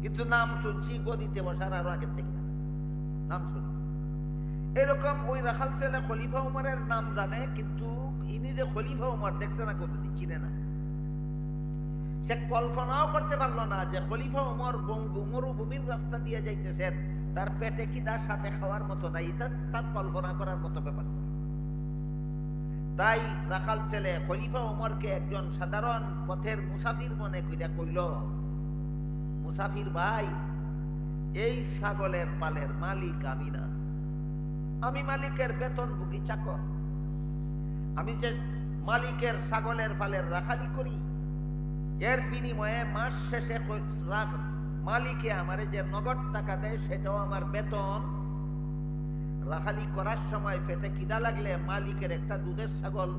কিন্তু নাম শুনছি গদিতে বসার আরো আগের থেকে নাম শুনি। এরকম ওই রাখাল ছেলে খলিফা উমরের নাম জানে, কিন্তু ইনি যে খলিফা উমর দেখছে না, কোনোদিন চিনে না। সে কল্পনাও করতে পারলো না যে খলিফা উমর মরুভূমির রাস্তা দিয়ে যাইতেছেন, তার পেটে খিদার সাথে খাওয়ার মতো নাই, তার কল্পনা করার মতো ব্যাপার না। তাই রাখাল ছেলে খলিফা উমরকে একজন সাধারণ পথের মুসাফির মনে কইরা কইল, মুসাফির ভাই, এই ছাগলের পালের মালিক আমি না, আমি মালিকের বেতনভোগী চাকর। আমি যে মালিকের ছাগলের পালের রাখালি করি, এর বিনিময়ে মাস শেষে মালিকে আমারে যে নগদ টাকা দেয় সেটাও আমার বেতন। রাখালি করার সময় পেটে খিদা লাগলে মালিকের একটা দুধের ছাগল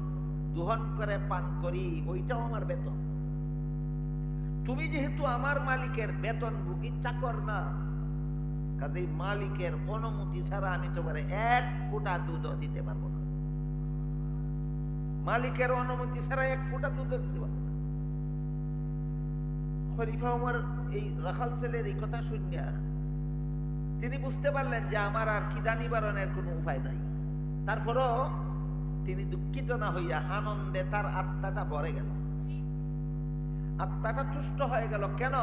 দোহন করে পান করি, ওইটাও আমার বেতন। তুমি যেহেতু আমার মালিকের বেতনভোগী চাকর না, কাজেই মালিকের অনুমতি ছাড়া আমি তোমারে এক ফোঁটা দুধও দিতে পারবো না। মালিকের অনুমতি ছাড়া এক ফোঁটা দুধও দিতে পারবো না। খলিফা উমর এই রাখাল ছেলের এই কথা শুনিয়া তিনি বুঝতে পারলেন যে আমার আর খিদা নিবারণের কোনো উপায় নাই। তারপরও তিনি দুঃখিত না হইয়া আনন্দে তার আত্মাটা ভরে গেল, আত্মাটা তুষ্ট হয়ে গেল। কেন?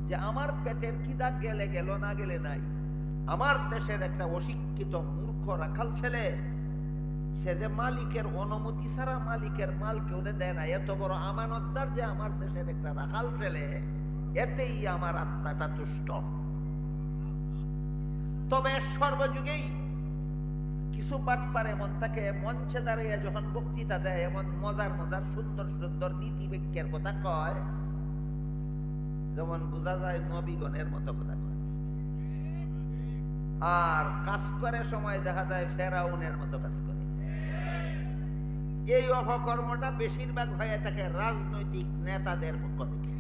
যে আমার পেটের খিদা গেলে গেল, না গেলে নাই। আমার দেশের একটা অশিক্ষিত মূর্খ রাখাল ছেলে, সে যে মালিকের অনুমতি ছাড়া মালিকের মাল কেউ দেয় না, এত বড় আমানতদার যে আমার দেশের একটা রাখাল ছেলে, এতেই আমার আত্মাটা তুষ্ট। তবে সর্বযুগেই কিছু বাটপার এমন থাকে, মঞ্চে দাঁড়িয়ে যখন বক্তৃতা দেয় এমন মজার মজার সুন্দর সুন্দর নীতি বাক্যের কথা কয়, যেমন বোঝা যায় নবীগণের মতো কথা কয়, আর কাজ করে সময় দেখা যায় ফেরাউনের মতো কাজ করে। এই অপকর্মটা বেশিরভাগ হয়ে থাকে রাজনৈতিক নেতাদের পক্ষ থেকে।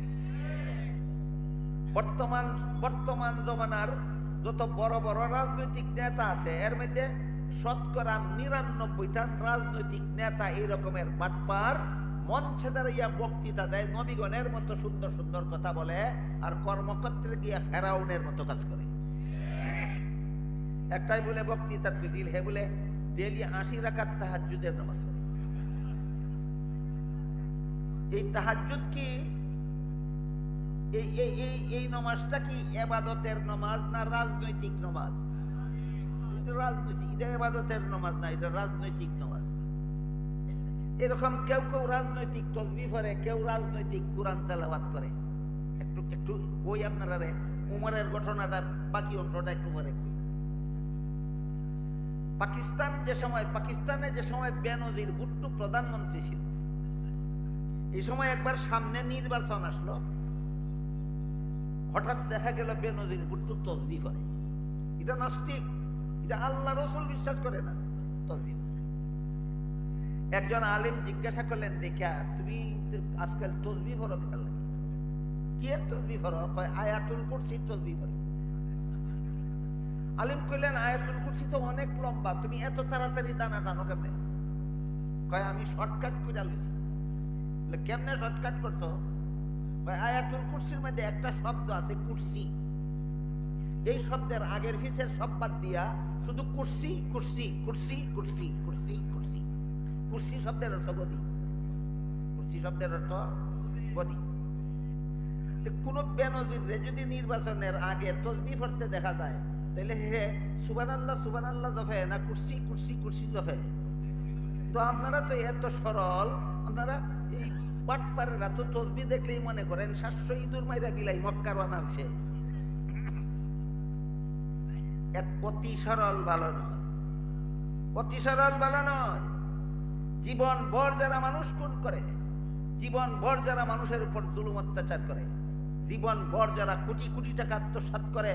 বর্তমান জমানার যত বড় বড় রাজনৈতিক নেতা আছে, এর মধ্যে শতকরা ৯৯টা রাজনৈতিক নেতা এই রকমের বাটপার, মঞ্চে দাঁড়িয়ে বক্তৃতা দেয়, নবীগণের মতো সুন্দর সুন্দর কথা বলে, আর কর্মক্ষেত্রে গিয়ে ফেরাউনের মতো কাজ করে। একটাই বলে বক্তৃতা কইছিল, হে বলে ডেইলি ৮০ রাকাত তাহাজ্জুদের নামাজ পড়ে। এই তাহাজ্জুদ কি, এই নামাজটা কি ইবাদতের নামাজ না রাজনৈতিক নামাজ? এটা রাজনৈতিক, এটা ইবাদতের নামাজ না, এটা রাজনৈতিক নামাজ। এরকম কেউ কেউ রাজনৈতিক তসবিহ পড়ে, কেউ রাজনৈতিক কোরআন তেলাওয়াত করে। একটু ওই আপনারা উমরের ঘটনাটা বাকি অংশটা একটু পরে কই। পাকিস্তানে যে সময় বেনজির ভুট্টো প্রধানমন্ত্রী ছিল, এই সময় একবার সামনে নির্বাচন আসলো, হঠাৎ দেখা গেল বেনজির ভুট্টো তসবিহ পড়ে। এটা নাস্তিক, এটা আল্লাহ রসুল বিশ্বাস করে না তসবিহ। একজন আলেম জিজ্ঞাসা করলেন, দেখা তুমি আজকাল তসবিহ পড়ো কিতার লাগে? কি এর তসবিহ পড়ো? কয় আয়াতুল কুরসির তসবিহ পড়ি। আলিম কইলেন, আয়াতুল কুরসি তো অনেক লম্বা, তুমি এত তাড়াতাড়ি দানা টানো কেমনে? কয় আমি শর্টকাট করে লইছি। কেমনে শর্টকাট করছো? কয় আয়াতুল কুরসির মধ্যে একটা শব্দ আছে কুরসি, এই শব্দের আগের ভিসের সব বাদ দিয়া শুধু কুরসি কুরসি কুরসি কুরসি কুরসি কুরসি। কুরসি শব্দের অর্থ গদি, কুরসি শব্দের অর্থ গদি। কোন বেনজিরে যদি নির্বাচনের আগে তসবিহ পড়তে দেখা যায়, তাহলে হে সুবহানাল্লাহ জফে না কুরসি কুরসি কুরসি জফে? তো আপনারা তো এত সরল, আপনারা এই পাটপারেরা তো তসবিহ দেখলেই মনে করেন 700 ইঁদুর মাইরা বিলাই মক্কা রওনা হইছে। অতি সরল ভালো নয়, অতি সরল ভালো নয়। জীবন ভর যারা মানুষ খুন করে, জীবন ভর যারা মানুষের উপর জুলুম অত্যাচার করে, জীবন ভর যারা কোটি কোটি টাকা আত্মসাৎ করে,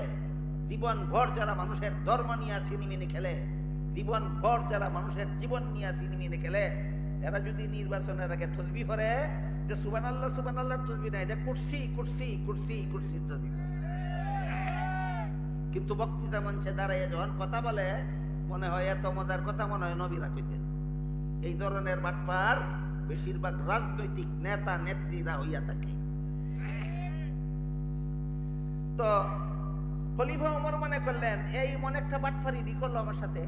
জীবন ভর যারা মানুষের ধর্ম নিয়ে সিনেমিনে খেলে, জীবন ভর যারা মানুষের জীবন নিয়ে সিনেমিনে খেলে, এরা যদি নির্বাচনের আগে তসবিহ পড়ে, যে সুবহানাল্লাহ তসবিহ না, এটা কুরসি কুরসি কুরসি কুরসির তসবিহ। কিন্তু বক্তৃতা মঞ্চে দাঁড়াইয়া যখন কথা বলে, মনে হয় এত মজার কথা মনে হয় নবীরা কইতেন। এই ধরনের বাটপার বেশিরভাগ রাজনৈতিক নেতা নেত্রীরা হইয়া থাকে। তো খলিফা ওমর মনে করলেন, এই মনে একটা বাটপারি করলো আমার সাথে,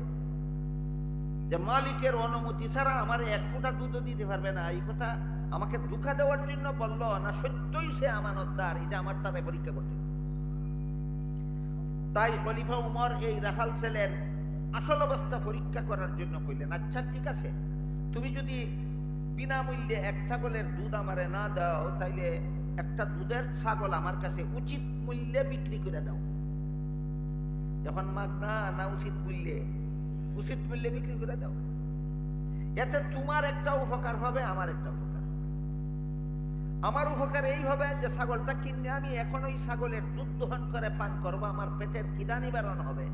যে মালিকের অনুমতি ছাড়া আমার এক ফোঁটা দুধও দিতে পারবে না। এই কথা আমাকে ধোঁকা দেওয়ার জন্য বলল না সত্যই সে আমানতদার, এটা আমার তারে পরীক্ষা করতে। তাই খলিফা উমর এই রাখাল ছেলের আসল অবস্থা পরীক্ষা করার জন্য কইলেন, আচ্ছা ঠিক আছে, তুমি যদি বিনামূল্যে এক ছাগলের দুধ আমারে না দাও, তাইলে একটা দুধের ছাগল আমার কাছে উচিত মূল্যে বিক্রি করে দাও। যখন মাগনা না উচিত মূল্যে বিক্রি করে দাও। এতে তোমার একটা উপকার হবে, আমার একটা উপকার হবে। আমার উপকার এই হবে যে ছাগলটা কিনে আমি এখন ওই ছাগলের দুধ দহন করে পান করবো, আমার পেটের খিদা নিবারণ হবে।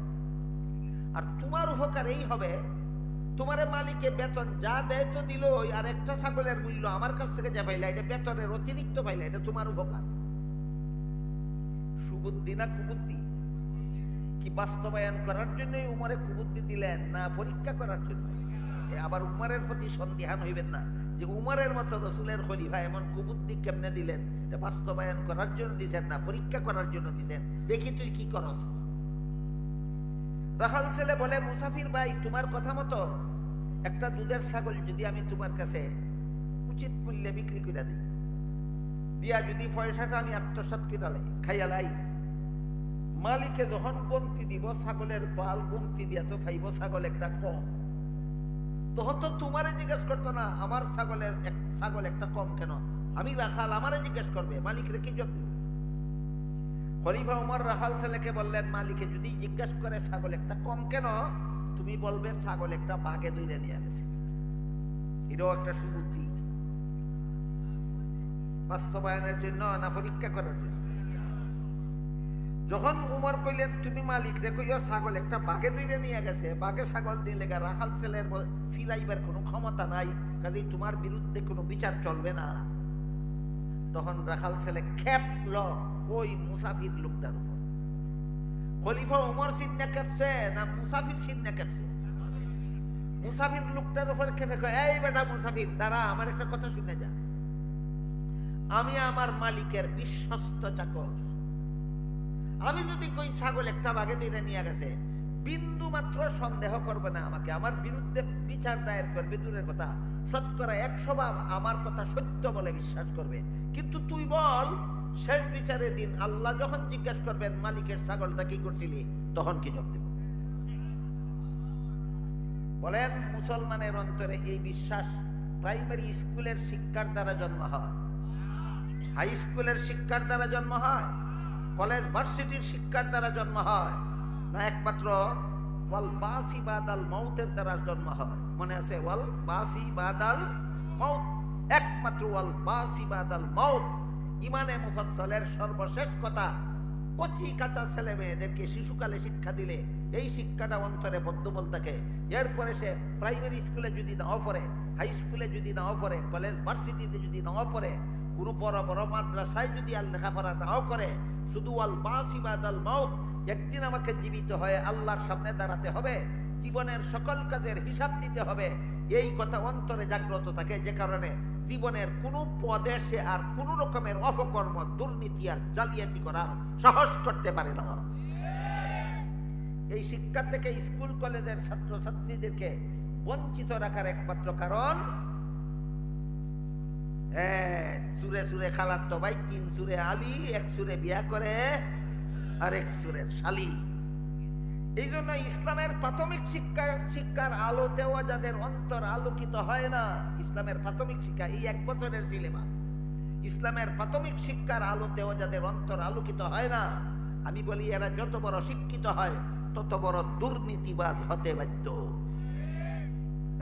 আর তোমার উপকার এই হবে, তোমার মালিকে বেতন যা দেয় তো দিল, আর একটা ছাগলের মূল্য আমার কাছ থেকে যা পাইলা, এটা বেতনের অতিরিক্ত পাইলা, এটা তোমার উপকার। সুবুদ্ধি না কুবুদ্ধি? কি বাস্তবায়ন করার জন্যই উমরে কুবুদ্ধি দিলেন, না পরীক্ষা করার জন্য? আবার উমরের প্রতি সন্দেহান হইবেন না যে উমরের মতো রসুলের খলিফা এমন কুবুদ্ধি কেমনে দিলেন। এটা বাস্তবায়ন করার জন্য দিছেন না পরীক্ষা করার জন্য দিছেন, দেখি তুই কি করস। রাখাল ছেলে বলে, মুসাফির ভাই, তোমার কথা মতো একটা দুধের ছাগল যদি আমি তোমার কাছে উচিত মূল্যে বিক্রি করে দিই, দিয়া যদি পয়সাটা আমি আত্মসাৎ করে খাইয়া লাই, মালিকে যখন গন্তি দিব ছাগলের পাল গন্তি দিয়া তো পাইব ছাগল একটা কম, তখন তো তোমারে জিজ্ঞেস করতো না আমার ছাগল একটা কম কেন, আমি রাখাল, আমারে জিজ্ঞেস করবে, মালিকরে কি জবাব দেব? খলিফা উমর রাখাল ছেলেকে বললেন, মালিকে যদি জিজ্ঞেস করে ছাগল একটা কম কেন, তুমি বলবে ছাগল একটা বাঘে দৌড়ে নিয়ে গেছে। এটাও একটা সুবুদ্ধি, বাস্তবায়নের জন্য না পরীক্ষা করার জন্য? যখন উমর কইলেন, তুমি মালিক রে কইও ছাগল একটা বাঘে দৌড়ে নিয়ে গেছে, বাঘে ছাগল দিলে রাখাল ছেলের ফিরাইবার কোনো ক্ষমতা নাই, কাজেই তোমার বিরুদ্ধে কোনো বিচার চলবে না। তখন রাখাল ছেলে খেপল ওই মুসাফির লোকটার উপর। খলিফা উমর সিন্না খেপছে না মুসাফির সিন্না খেপছে? মুসাফির লোকটার উপর খেপে কয়, এই বেটা মুসাফির, দাঁড়া, আমার একটা কথা শুনে যা। আমি আমার মালিকের বিশ্বস্ত চাকর, আমি যদি কই ছাগল একটা বাঘে দৌড়ে নিয়ে গেছে, বিন্দু মাত্র সন্দেহ করবে না আমাকে, আমার বিরুদ্ধে বিচার দায়ের করবে দূরের কথা, শতকরা 100 আমার কথা সত্য বলে বিশ্বাস করবে। কিন্তু তুই বল, শেষ বিচারের দিন আল্লাহ যখন জিজ্ঞেস করবেন মালিকের ছাগলটা কি করছিলি, তখন কি জবাব দেব? বলেন, মুসলমানের অন্তরে এই বিশ্বাস প্রাইমারি স্কুলের শিক্ষার দ্বারা জন্ম হয়, হাই স্কুলের শিক্ষার দ্বারা জন্ম হয়, কলেজ ভার্সিটির শিক্ষার দ্বারা জন্ম হয়, না একমাত্র ওয়াল বাসি বাদাল মৌতের দ্বারা জন্ম হয়? মনে আছে? ওয়াল বাসি বাদাল মৌত, একমাত্র ওয়াল বাসি বাদাল মৌত। ইমানে মুফাসসালের সর্বশেষ কথা, কচি কাঁচা ছেলে মেয়েদেরকে শিশুকালে শিক্ষা দিলে এই শিক্ষাটা অন্তরে বদ্ধমূল থাকে। এরপরে সে প্রাইমারি স্কুলে যদি নাও পড়ে, হাই স্কুলে যদি নাও পড়ে, কলেজ ভার্সিটিতে যদি নাও পড়ে, কোনো বড় বড় মাদ্রাসায় যদি আর লেখাপড়া নাও করে, শুধু আল বাসি বাদাল মাউত, একদিন আমাকে জীবিত হয়ে আল্লাহর সামনে দাঁড়াতে হবে, জীবনের সকল কাজের হিসাব দিতে হবে, এই কথা অন্তরে জাগ্রত থাকে, যে কারণে জীবনের কোনো পদে সে আর কোনো রকমের অপকর্ম, দুর্নীতি আর জালিয়াতি করার সাহস করতে পারে না। এই শিক্ষা থেকে স্কুল কলেজের ছাত্রছাত্রীদেরকে বঞ্চিত রাখার একমাত্র কারণ, সুরে সুরে খালাতো ভাই, 3 সুরে আলী, 1 সুরে বিয়া করে আর 1 সুরের শালি। এই জন্য ইসলামের প্রাথমিক শিক্ষার আলোতেও যাদের অন্তর আলোকিত হয় না, ইসলামের প্রাথমিক শিক্ষা এই 1 বছরের সিলেবাস, ইসলামের প্রাথমিক শিক্ষার আলোতেও যাদের অন্তর আলোকিত হয় না, আমি বলি এরা যত বড় শিক্ষিত হয় তত বড় দুর্নীতিবাজ হতে বাধ্য।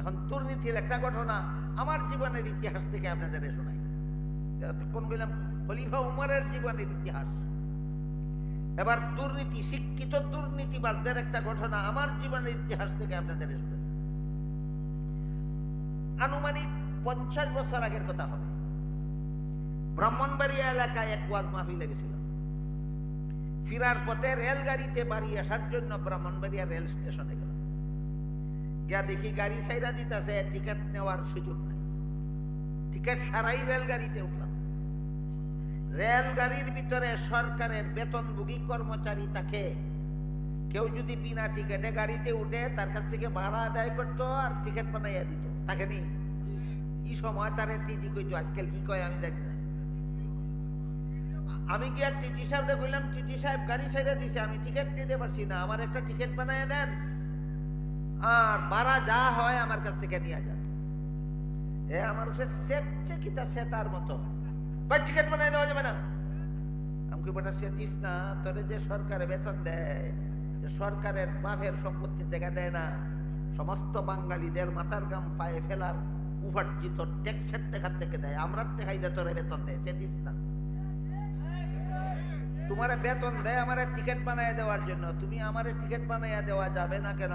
এখন দুর্নীতির একটা ঘটনা আমার জীবনের ইতিহাস থেকে আপনাদের শোনাই। কোন বললাম খলিফা উমরের জীবনের ইতিহাস, এবার দুর্নীতি, শিক্ষিত দুর্নীতিবাজদের একটা ঘটনা আমার জীবনের ইতিহাস থেকে আপনাদের শোনাই। আনুমানিক 50 বছর আগের কথা হবে। ব্রাহ্মণবাড়িয়া এলাকায় এক ওয়াজ মাহফিল লেগেছিল। ফিরার পথে রেলগাড়িতে বাড়ি আসার জন্য ব্রাহ্মণবাড়িয়া রেল স্টেশনে গেল, গিয়া দেখি গাড়ি ছাইরা দিতেছে, টিকিট নেওয়ার সুযোগ নেই, টিকিট ছাড়াই রেলগাড়িতে উঠলাম। রেলগাড়ির ভিতরে সরকারের বেতনভোগী কর্মচারী থাকে, কেউ যদি বিনা টিকিটে গাড়িতে উঠে তার কাছ থেকে ভাড়া আদায় করতো আর টিকিট বানাইয়া দিত, তাকে নি এই সময় তারে টিটি কইতো, আজকাল কি কয় আমি জানি না। আমি গিয়া টিটি সাহেবকে কইলাম, টিটি সাহেব গাড়ি ছেড়ে দিছে, আমি টিকিট নিতে পারছি না, আমার একটা টিকিট বানাইয়া দেন আর ভাড়া যা হয় আমার কাছ থেকে নিয়ে যান। আমার সেচ্ছে কিতা সেতার মতো, টিকিট বানাই দেওয়া যাবে না। আমাকে বেটা সেচিস না, তোরে যে সরকারে বেতন দেয়, সরকারের বাপের সম্পত্তি থেকে দেয় না, সমস্ত বাঙালিদের মাথার গাম পায়ে ফেলার উপার্জিত ট্যাক্সের টাকা থেকে দেয়, আমরা টাকাই দিয়ে তোরে বেতন দেয়, সেচিস না। তোমার বেতন দেয় আমার টিকিট বানাইয়া দেওয়ার জন্য, তুমি আমার টিকিট বানাইয়া দেওয়া যাবে না কেন?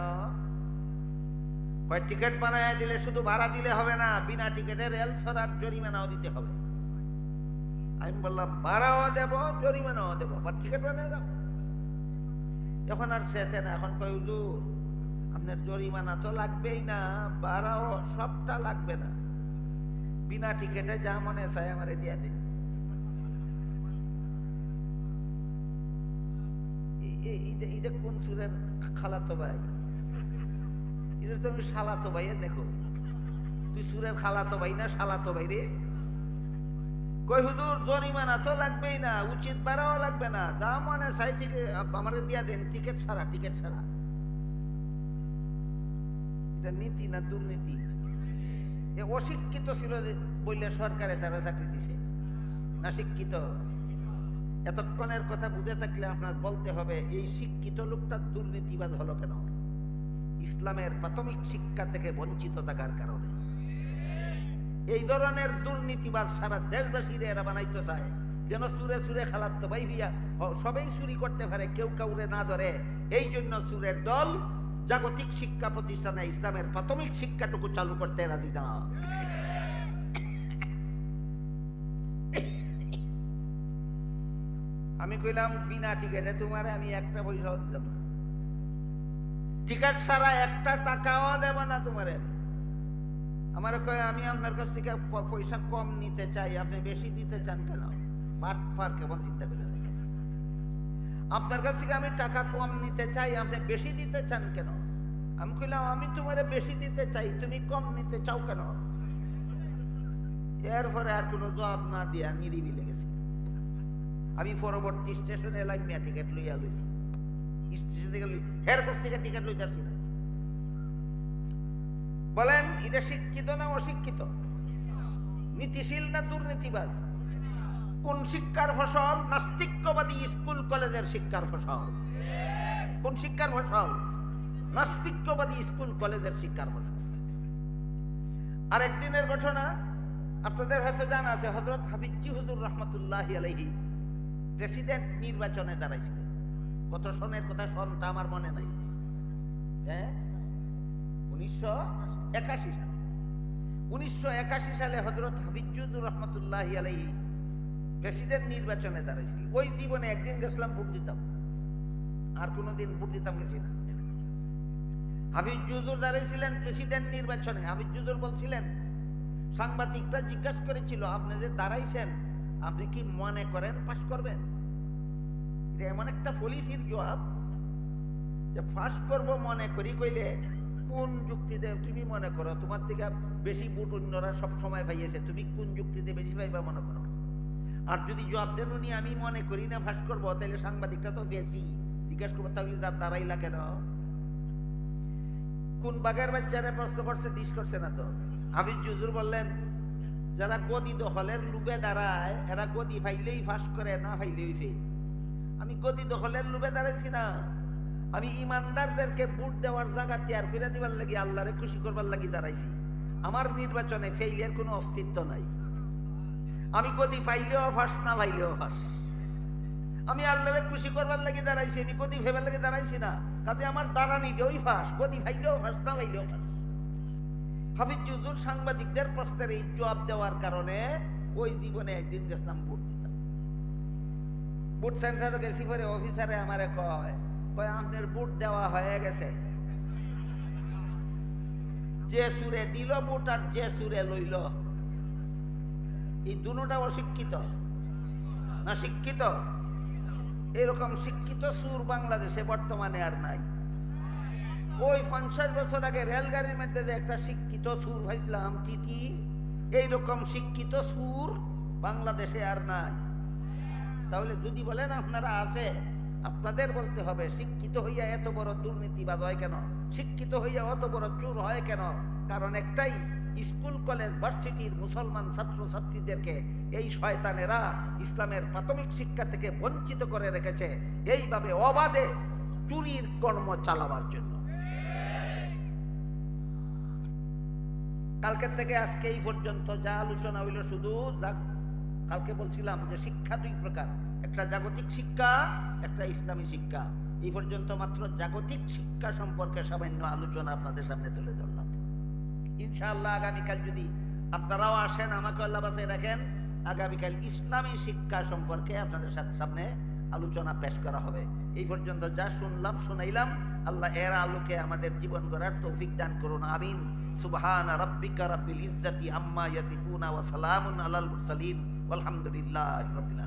টিকিট বানাইয়া দিলে শুধু ভাড়া দিলে হবে না, বিনা টিকিটে রেল ছাড়ার জরিমানাও দিতে হবে। আমি বললাম ভাড়াও দেব, জরিমানাও দেবো, টিকিট বানিয়ে দাও। এখন আর সেতে না, এখন কই হুজুর আপনার জরিমানা তো লাগবেই না, ভাড়াও সবটা লাগবে না, বিনা টিকিটে যা মনে চায় আমারে দিয়া দিন। এটা কোন সুরের খালাতো ভাই? এটা তুমি শালাতো ভাই, দেখো তুই সুরের খালাতো ভাই না শালাতো ভাই রে? কই হুজুর জরিমানা তো লাগবেই না, উচিত ভাড়াও লাগবে না, যা মনে চাই ঠিক আমারে দিয়া দেন, টিকিট ছাড়া, টিকিট ছাড়া। এটা নীতি না দুর্নীতি? অশিক্ষিত ছিল বললে সরকারে তারা চাকরি দিছে, না শিক্ষিত? এতক্ষণের কথা বুঝে থাকলে আপনার বলতে হবে এই শিক্ষিত লোকটা দুর্নীতিবাজ হলো কেন? ইসলামের প্রাথমিক শিক্ষা থেকে বঞ্চিত থাকার কারণে। এই ধরনের দুর্নীতিবাজ সারা দেশবাসীরা এরা বানাইতে চায়, যেন সুরে সুরে খালাতো ভাই হইয়া সবাই চুরি করতে পারে, কেউ কাউরে না ধরে। এই জন্য সুরের দল জাগতিক শিক্ষা প্রতিষ্ঠানে ইসলামের প্রাথমিক শিক্ষাটুকু চালু করতে রাজি না। আমি কইলাম বিনা টিকিটে তোমার আমি একটা পয়সাও দিলাম না, টিকিট ছাড়া একটা টাকাও দেব না তোমার। আমার কয় আমি আপনার কাছ থেকে পয়সা কম নিতে চাই, আপনি বেশি দিতে চান কেন? বাটপার কেমন চিন্তা করে দেখেন, আপনার কাছ থেকে আমি টাকা কম নিতে চাই, আপনি বেশি দিতে চান কেন? আমি কইলাম আমি তোমারে বেশি দিতে চাই, তুমি কম নিতে চাও কেন? এরপরে আর কোনো জবাব না দিয়া নিরিবিলে গেছি। আমি পরবর্তী স্টেশনে এলাম, মিয়া টিকিট লইয়া লইছি, স্টেশন থেকে হের কাছ থেকে টিকিট লইতে আসছি না। বলেন এটা শিক্ষিত না অশিক্ষিত? নীতিশীল না দুর্নীতিবাজ? কোন শিক্ষার ফসল? নাস্তিক্যবাদী স্কুল কলেজের শিক্ষার ফসল। কোন শিক্ষার ফসল? নাস্তিক্যবাদী স্কুল কলেজের শিক্ষার ফসল। আরেকদিনের ঘটনা আপনাদের হয়তো জানা আছে, হযরত হাফিজি হুজুর রহমাতুল্লাহি আলাইহি প্রেসিডেন্ট নির্বাচনে দাঁড়াইছিলেন। কত সনের কথা, সনটা আমার মনে নাই, হ্যাঁ 1981 সালে। 1981 সালে হযরত হাফিজুর রহমতুল্লাহি আলাইহি প্রেসিডেন্ট নির্বাচনে দাঁড়াইছিল। ওই জীবনে একদিন গেছিলাম ভোট দিতাম, আর কোনোদিন ভোট দিতাম গেছি না। হাফিজ হুজুর দাঁড়াইছিলেন প্রেসিডেন্ট নির্বাচনে। হাফিজ হুজুর বলছিলেন, সাংবাদিকরা জিজ্ঞাসা করেছিল, আপনি যে দাঁড়াইছেন আপনি কি মনে করেন পাস করবেন? এটা এমন একটা পলিসির জবাব যে পাস করব মনে করি কইলে কোন যুক্তিতে তুমি মনে করো? তোমার থেকে বেশি ভোট অন্যরা সব সময় পাইয়েছে, তুমি কোন যুক্তিতে বেশি পাইবা মনে করো? আর যদি জবাব দেন উনি আমি মনে করি না পাস করবো, তাহলে সাংবাদিকটা তো বেশি জিজ্ঞাসা করবো, তাহলে যার দাঁড়াইলা কেন? কোন বাগের বাচ্চারা প্রশ্ন করছে, দিস করছে না তো। হাফিজ হুজুর বললেন, যারা গদি দখলের লুবে দাঁড়ায় এরা গদি ফাইলেই ফাঁস করে, না ফাইলেই ফেল। আমি গদি দখলের লুবে দাঁড়াইছি না, আমি ইমানদারদেরকে ভোট দেওয়ার জায়গা তৈরি করে দিবার লাগি, আল্লাহরে খুশি করবার লাগি দাঁড়াইছি। আমার নির্বাচনে ফেইলের কোনো অস্তিত্ব নাই। আমি গদি ফাইলেও ফাঁস, না ফাইলেও ফাঁস। আমি আল্লাহরে খুশি করবার লাগি দাঁড়াইছি, আমি গদি ফেবার লাগি দাঁড়াইছি না। কাজে আমার দাঁড়ানি দেওই ফাঁস, গদি ফাইলেও ফাঁস, না ফাইলেও ফাঁস। হাফিজ হুজুর সাংবাদিকদের প্রশ্নের এই জবাব দেওয়ার কারণে ওই জীবনে একদিন গেছিলাম ভোট দিতাম। ভোট সেন্টারে গেছি, পরে অফিসারে আমারে কয় আপনার ভোট দেওয়া হয়ে গেছে। যে সুরে দিল ভোট আর যে সুরে লইল, এই দুটোটা অশিক্ষিত না শিক্ষিত? এরকম শিক্ষিত সুর বাংলাদেশে বর্তমানে আর নাই। ওই 50 বছর আগে রেলগাড়ির মধ্যে যে একটা শিক্ষিত সুর ভাইছিলাম টিটি, এইরকম শিক্ষিত সুর বাংলাদেশে আর নাই। তাহলে যদি বলেন আপনারা আছে, আপনাদের বলতে হবে শিক্ষিত হইয়া এত বড় দুর্নীতিবাজ হয় কেন? শিক্ষিত হইয়া অত বড় চোর হয় কেন? কারণ একটাই, স্কুল কলেজ ভার্সিটির মুসলমান ছাত্র ছাত্রীদেরকে এই শয়তানেরা ইসলামের প্রাথমিক শিক্ষা থেকে বঞ্চিত করে রেখেছে, এইভাবে অবাধে চুরির কর্ম চালাবার জন্য। কালকের থেকে আজকে এই পর্যন্ত যা আলোচনা হইল, শুধু কালকে বলছিলাম যে শিক্ষা দুই প্রকার, একটা জাগতিক শিক্ষা, একটা ইসলামী শিক্ষা। এই পর্যন্ত মাত্র জাগতিক শিক্ষা সম্পর্কে সামান্য আলোচনা আপনাদের সামনে তুলে ধরলাম। ইনশাআল্লাহ আগামীকাল যদি আপনারাও আসেন, আমাকে আল্লাহ বাঁচিয়ে রাখেন, আগামীকাল ইসলামী শিক্ষা সম্পর্কে আপনাদের সামনে আলোচনা পেশ করা হবে। এই পর্যন্ত যা শুনলাম শুনাইলাম, আল্লাহ এর আলোকে আমাদের জীবন গড়ার তৌফিক দান করুন, আমিন। সুবহান রাব্বিকা রাব্বিল ইজ্জাতি আম্মা ইয়াসিফুনা ওয়া সালামুন আলাল মুরসালিন ওয়ালহামদুলিল্লাহি রাব্বিল আলামিন।